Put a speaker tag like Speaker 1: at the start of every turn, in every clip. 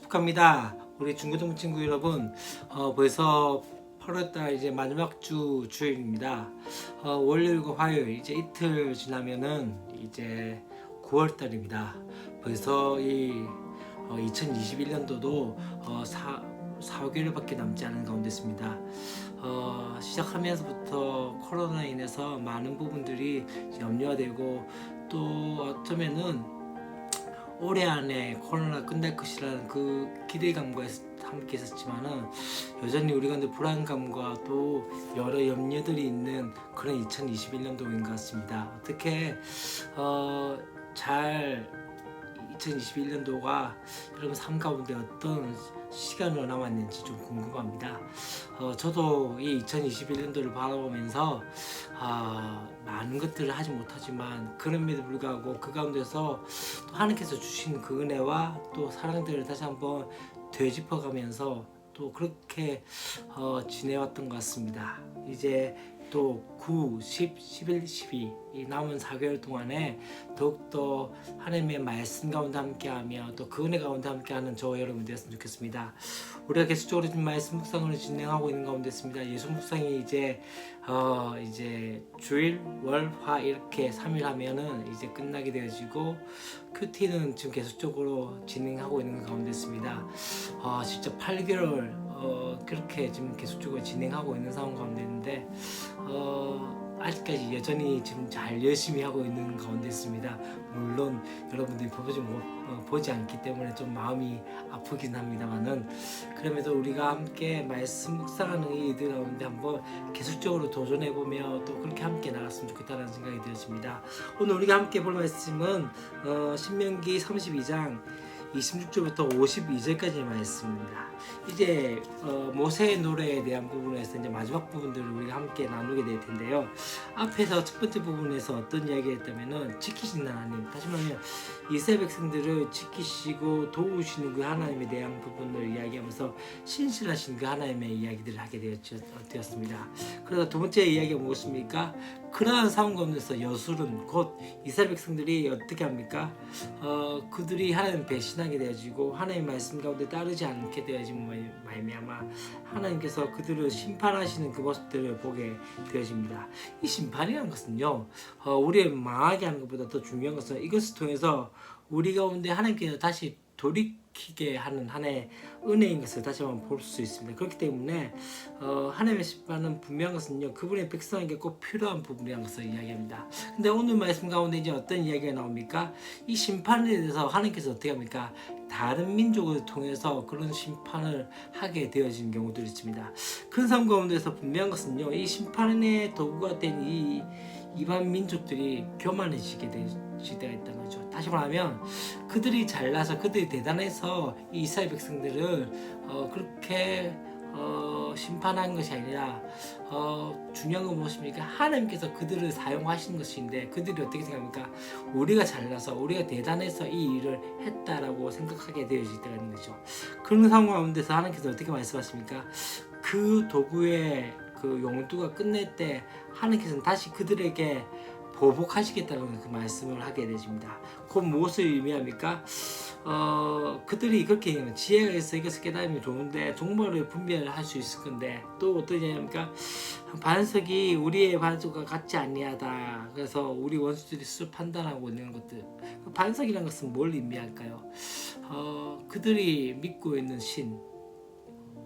Speaker 1: 축하합니다. 우리 중고등 친구 여러분, 벌써 8월달 이제 마지막 주일입니다. 월요일과 화요일 이제 이틀 지나면은 이제 9월달입니다. 벌써 이 2021년도도 4개월밖에 남지 않은 가운데 있습니다. 시작하면서부터 코로나로 인해서 많은 부분들이 염려가 되고, 또 어쩌면은 올해 안에 코로나가 끝날 것이라는 그 기대감과 함께 있었지만은, 여전히 우리 가운데 불안감과 또 여러 염려들이 있는 그런 2021년도인 것 같습니다. 어떻게 잘 2021년도가 여러분 삶 가운데 어떤 시간으로 남았는지 좀 궁금합니다. 저도 이 2021년도를 바라보면서 많은 것들을 하지 못하지만, 그럼에도 불구하고 그 가운데서 또 하나님께서 주신 그 은혜와 또 사랑들을 다시 한번 되짚어가면서 또 그렇게 지내왔던 것 같습니다. 이제 또 9, 10, 11, 12 이 남은 4개월 동안에 더욱더 하나님의 말씀 가운데 함께하며 또 그 은혜 가운데 함께하는 저와 여러분 되었으면 좋겠습니다. 우리가 계속적으로 지금 말씀 묵상을 진행하고 있는 가운데 있습니다. 예수 묵상이 이제 주일, 월, 화 이렇게 3일 하면은 이제 끝나게 되어지고, 큐티는 지금 계속적으로 진행하고 있는 가운데 있습니다. 진짜 8개월 그렇게 지금 계속적으로 진행하고 있는 상황 가운데 있는데, 아직까지 여전히 지금 잘 열심히 하고 있는 가운데 있습니다. 물론 여러분들이 보지 않기 때문에 좀 마음이 아프긴 합니다만은, 그럼에도 우리가 함께 말씀 묵상하는 이들 가운데 한번 계속적으로 도전해보며 또 그렇게 함께 나갔으면 좋겠다는 생각이 들었습니다. 오늘 우리가 함께 볼 말씀은 신명기 32장 26절부터 52절까지의 말씀입니다. 이제 모세의 노래에 대한 부분에서 이제 마지막 부분들을 우리가 함께 나누게 될 텐데요. 앞에서 첫 번째 부분에서 어떤 이야기를 했다면은, 지키신 하나님, 다시 말하면 이스라엘 백성들을 지키시고 도우시는 그 하나님에 대한 부분을 이야기하면서 신실하신 그 하나님의 이야기들을 하게 되었습니다. 그래서 두 번째 이야기가 무엇입니까? 그러한 상황 가운데서 여술은 곧 이스라엘 백성들이 어떻게 합니까? 그들이 하나님 배신하게 되어지고 하나님의 말씀 가운데 따르지 않게 되어짐으로 말미암아 하나님께서 그들을 심판하시는 그 모습들을 보게 되어집니다. 이 심판이라는 것은요, 우리의 망하게 하는 것보다 더 중요한 것은 이것을 통해서 우리 가운데 하나님께서 다시 돌이키게 하는 하나의 은혜인 것을 다시 한번 볼 수 있습니다. 그렇기 때문에 하나님의 심판은 분명한 것은요, 그분의 백성에게 꼭 필요한 부분이라는 것을 이야기합니다. 근데 오늘 말씀 가운데 이제 어떤 이야기가 나옵니까? 이 심판에 대해서 하나님께서 어떻게 합니까? 다른 민족을 통해서 그런 심판을 하게 되어지는 경우들이 있습니다. 그런 상황 가운데서 분명한 것은요, 이 심판의 도구가 된 이 이반 민족들이 교만해지게 될 시대가 있다는 거죠. 다시 말하면 그들이 잘나서 그들이 대단해서 이 이스라엘 백성들을 그렇게 심판한 것이 아니라 중요한 건 무엇입니까? 하나님께서 그들을 사용하시는 것인데, 그들이 어떻게 생각합니까? 우리가 잘나서 우리가 대단해서 이 일을 했다라고 생각하게 되어지다는 거죠. 그런 상황 가운데서 하나님께서 어떻게 말씀하십니까? 그 도구의 그 용두가 끝낼 때 하나님께서는 다시 그들에게 보복하시겠다는 그 말씀을 하게 되십니다. 그 무엇을 의미합니까? 그들이 그렇게 얘기하면 지혜가 있어 이것을 깨달으면 좋은데 종말을 분별을 할 수 있을 건데, 또 어떤 얘기합니까? 반석이 우리의 반석과 같지 아니하다. 그래서 우리 원수들이 스스로 판단하고 있는 것들, 반석이라는 것은 뭘 의미할까요? 그들이 믿고 있는 신.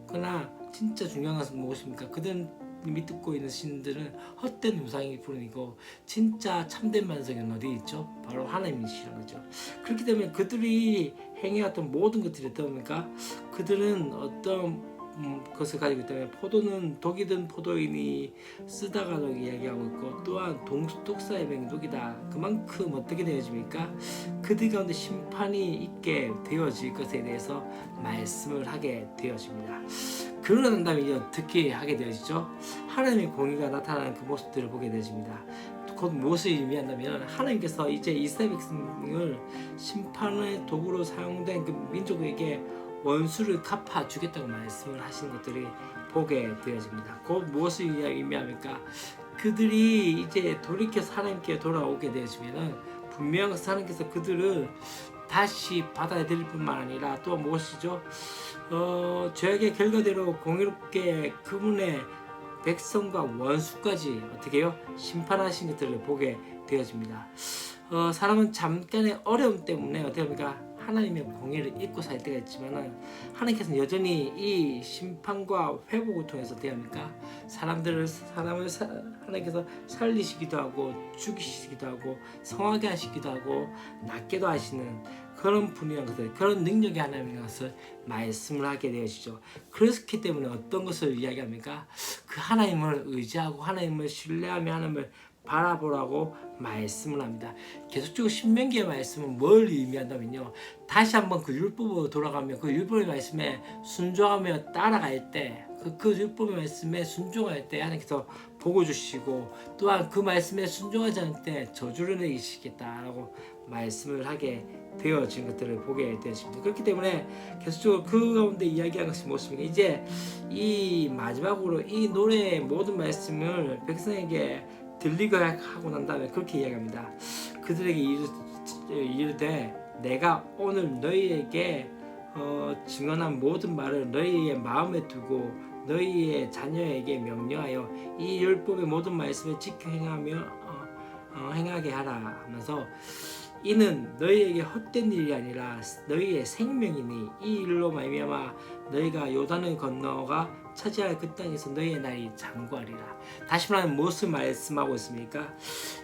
Speaker 1: 그러나 진짜 중요한 것은 무엇입니까? 그들은 믿고 있는 신들은 헛된 우상이 뿐이고, 진짜 참된 반석은 어디 있죠? 바로 하나님이시라는 거죠. 그렇기 때문에 그들이 행해왔던 모든 것들이 어떻습니까? 그들은 어떤 것을 가지고 있기 때문에, 포도는 독이든 포도인이 쓰다가도 이야기하고 있고, 또한 독사의 병이 독이다. 그만큼 어떻게 되어집니까? 그들 가운데 심판이 있게 되어질 것에 대해서 말씀을 하게 되어집니다. 그러는 다음에 이제 어떻게 하게 되어지죠? 하나님의 공의가 나타나는 그 모습들을 보게 되어집니다. 곧 무엇을 의미한다면, 하나님께서 이제 이스라엘 백성을 심판의 도구로 사용된 그 민족에게 원수를 갚아주겠다고 말씀을 하시는 것들이 보게 되어집니다. 곧 무엇을 의미합니까? 그들이 이제 돌이켜서 하나님께 돌아오게 되어지면은 분명히 하나님께서 그들을 다시 받아야 될 뿐만 아니라 또 무엇이죠? 죄악의 결과대로 공의롭게 그분의 백성과 원수까지 어떻게 해요? 심판하신 것들을 보게 되어집니다. 사람은 잠깐의 어려움 때문에 어떻게 합니까? 하나님의 공의를 잊고 살 때가 있지만은 하나님께서는 여전히 이 심판과 회복을 통해서 어떻게 합니까? 사람을 하나님께서 살리시기도 하고 죽이시기도 하고 성하게 하시기도 하고 낫게도 하시는 그런 분이란 것을, 그런 능력이 하나님인 것을 말씀을 하게 되어지죠. 그렇기 때문에 어떤 것을 이야기합니까? 그 하나님을 의지하고 하나님을 신뢰하며 하나님을 바라보라고 말씀을 합니다. 계속적으로 신명기의 말씀은 뭘 의미한다면요, 다시 한번 그 율법으로 돌아가며 그 율법의 말씀에 순종하며 따라갈 때, 그 율법의 말씀에 순종할 때 하나님께서 복을 주시고, 또한 그 말씀에 순종하지 않을 때 저주를 내리시겠다라고 말씀을 하게 되어진 것들을 보게 되었습니다. 그렇기 때문에 계속적으로 그 가운데 이야기한 것이 무엇입니까? 이제 이 마지막으로 이 노래의 모든 말씀을 백성에게 들리게 하고 난 다음에 그렇게 이야기합니다. 그들에게 이르되 내가 오늘 너희에게 증언한 모든 말을 너희의 마음에 두고 너희의 자녀에게 명령하여 이 율법의 모든 말씀을 지켜 행하며 행하게 하라 하면서, 이는 너희에게 헛된 일이 아니라 너희의 생명이니 이 일로 말미암아 너희가 요단을 건너가 차지할 그 땅에서 너희의 날이 장구하리라. 다시 말하면 무엇을 말씀하고 있습니까?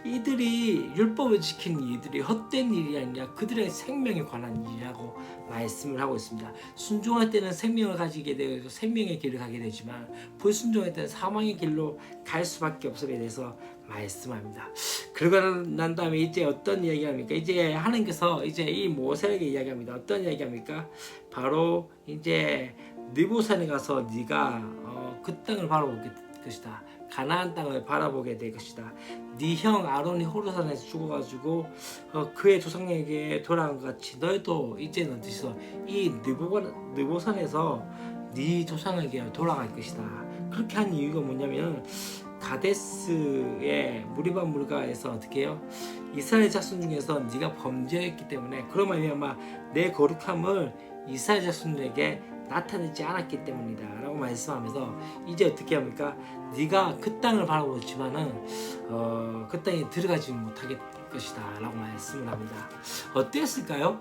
Speaker 1: 이들이 율법을 지키는 이들이 헛된 일이 아니라 그들의 생명에 관한 일이라고 말씀을 하고 있습니다. 순종할 때는 생명을 가지게 되고 생명의 길을 가게 되지만 불순종할 때는 사망의 길로 갈 수밖에 없음에 대해서 말씀합니다. 그러고 난 다음에 이제 어떤 이야기합니까? 이제 하나님께서 이제 이 모세에게 이야기합니다. 어떤 이야기합니까? 바로 이제 느보산에 가서 네가 그 땅을 바라볼 것이다. 가나안 땅을 바라보게 될 것이다. 네 형 아론이 호르산에서 죽어가지고 그의 조상에게 돌아간 것 같이 너희도 이제는 어디서 이 느보산에서 네 조상에게 돌아갈 것이다. 그렇게 한 이유가 뭐냐면, 가데스의 무리바 물가에서 어떻게 해요? 이스라엘 자손 중에서 네가 범죄했기 때문에 그로 말미암아 내 거룩함을 이스라엘 자손에게 나타내지 않았기 때문이다 라고 말씀하면서, 이제 어떻게 합니까? 네가 그 땅을 바라보지만은 그 땅에 들어가지 못하게 될 것이다 라고 말씀을 합니다. 어땠을까요?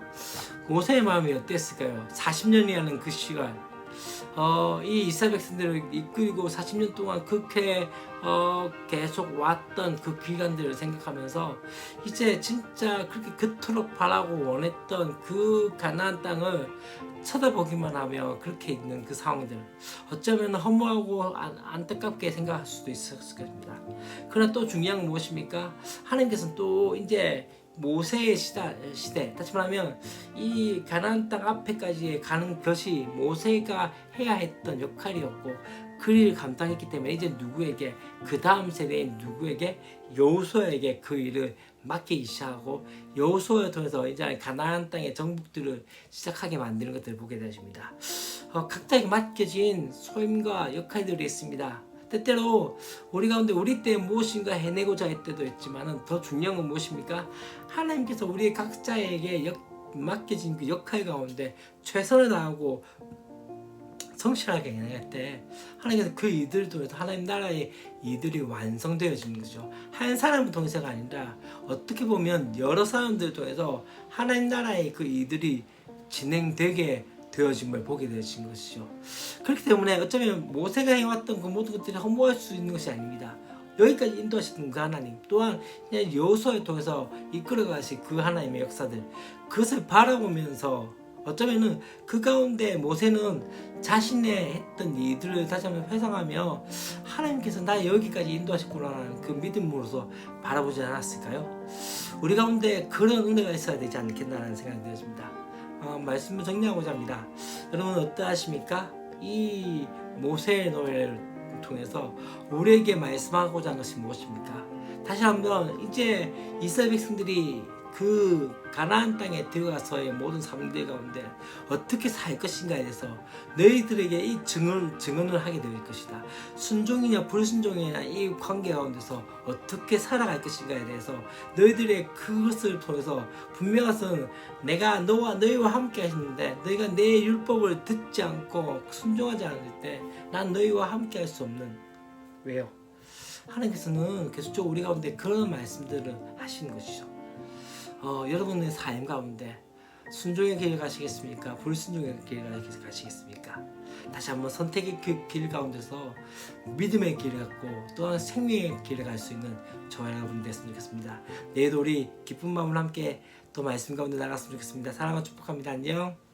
Speaker 1: 모세의 마음이 어땠을까요? 40년이라는 그 시간, 이 이스라엘 백성들을 이끌고 40년 동안 그렇게 계속 왔던 그 기간들을 생각하면서 이제 진짜 그렇게 그토록 바라고 원했던 그 가나안 땅을 쳐다보기만 하며 그렇게 있는 그 상황들, 어쩌면 허무하고 안타깝게 생각할 수도 있었을 겁니다. 그러나 또 중요한 건 무엇입니까? 하나님께서는 또 이제 모세의 시대, 다시 말하면 이 가나안 땅 앞에까지 가는 것이 모세가 해야 했던 역할이었고 그 일을 감당했기 때문에 이제 누구에게, 그 다음 세대인 누구에게, 여호수아에게 그 일을 맡기기 시작하고 여호수아를 통해서 이제 가나안 땅의 정복들을 시작하게 만드는 것들을 보게 되십니다. 각자에게 맡겨진 소임과 역할들이 있습니다. 때때로 우리 가운데 우리 때 무엇인가 해내고자 할 때도 있지만 더 중요한 건 무엇입니까? 하나님께서 우리 각자에게 맡겨진 그 역할 가운데 최선을 다하고 성실하게 행할 때 하나님께서 그 이들을 통해서 하나님 나라의 이들이 완성되어지는 거죠. 한 사람을 통해서가 아니라 어떻게 보면 여러 사람들을 통해서 하나님 나라의 그 이들이 진행되게 되어짐을 보게 되어진 것이죠. 그렇기 때문에 어쩌면 모세가 해왔던 그 모든 것들이 허무할 수 있는 것이 아닙니다. 여기까지 인도하셨던 그 하나님, 또한 그냥 여호수아를 통해서 이끌어가신 그 하나님의 역사들, 그것을 바라보면서 어쩌면은 그 가운데 모세는 자신의 했던 일들을 다시 한번 회상하며 하나님께서 나 여기까지 인도하셨구나라는 그 믿음으로서 바라보지 않았을까요? 우리 가운데 그런 은혜가 있어야 되지 않겠나라는 생각이 들었습니다. 말씀을 정리하고자 합니다. 여러분 어떠하십니까? 이 모세의 노래를 통해서 우리에게 말씀하고자 하는 것이 무엇입니까? 다시 한번 이제 이스라엘 백성들이 그 가나안 땅에 들어가서의 모든 삶들 가운데 어떻게 살 것인가에 대해서 너희들에게 이 증언을 하게 될 것이다. 순종이냐 불순종이냐 이 관계 가운데서 어떻게 살아갈 것인가에 대해서 너희들의 그것을 통해서 분명한 것은 내가 너희와 함께 하시는데 너희가 내 율법을 듣지 않고 순종하지 않을 때 난 너희와 함께 할 수 없는. 왜요? 하나님께서는 계속적으로 우리 가운데 그런 말씀들을 하시는 것이죠. 여러분의 삶 가운데 순종의 길을 가시겠습니까? 불순종의 길을 가시겠습니까? 다시 한번 선택의 길 가운데서 믿음의 길을 갖고 또한 생명의 길을 갈 수 있는 저와 여러분 됐으면 좋겠습니다. 내일도 우리 기쁜 마음으로 함께 또 말씀 가운데 나갔으면 좋겠습니다. 사랑과 축복합니다. 안녕.